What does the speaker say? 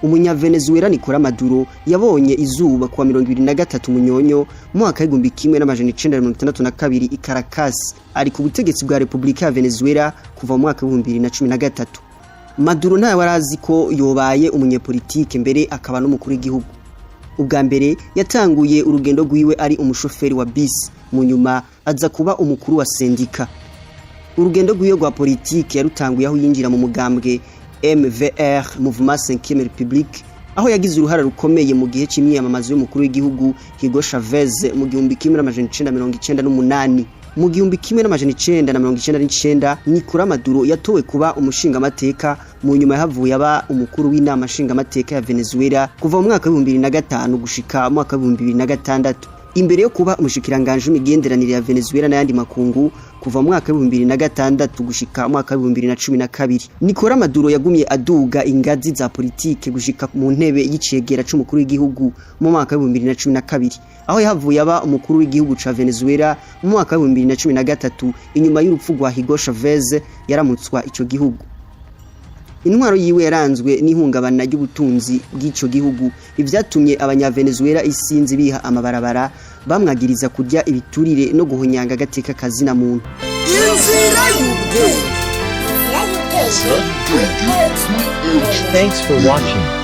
Umunya Venezuela Nicolas Maduro yabonye izuba kuwa 2023 Munyonyo mu mwaka w'1962 i Caracas, ari ku butegetsi bwa Republika ya Venezuela kuva mu mwaka w'2013. Maduro ntawe warazi ko yobaye umunyepolitike mbere akaba n'umukuru w'igihugu. Ubwa mbere yatanguye urugendo rwiwe ari umushoferi wa bisi, mu nyuma aza kuba umukuru wa sendika. Urugendo rwiwe rwa politike yarutanguye aho yinjira mu mugambwe MVR Mouvement 5e République, aho yagize uruhara rukomeye mu gihe cy'imyamamazo y'umukuru w'igihugu Hugo Chavez mu 1998. Mu 1999 Nicolas Maduro yatowe kuba umushinga amateka, mu nyuma yahavuye aba umukuru w'inama nshinga amateka ya Venezuela kuva mu mwaka wa 2005 gushika mu mwaka wa 2006. Imbere yo kuba umushikiranganje w'imigenderanire ya Venezuela n'ayandi makungu kuva mu mwaka wa 2006 gushika mu mwaka wa 2012, Nicolas Maduro yagumye aduga ingazi za politike gushika mu ntebe y'icegera c'umukuru w'igihugu mu mwaka wa 2012, aho yahavuye aba umukuru w'igihugu ca Venezuela mu mwaka wa 2013 inyuma y'urupfu rwa Hugo Chavez yaramutswa ico gihugu. Intwaro yiwe yaranzwe n'ihungabana ry'ubutunzi bw'ico gihugu, ivyatumye abanya Venezuela isinzi biha amabarabara bamwagiriza kurya ibiturire no guhonyanga agateka kazina muntu. Thanks for watching.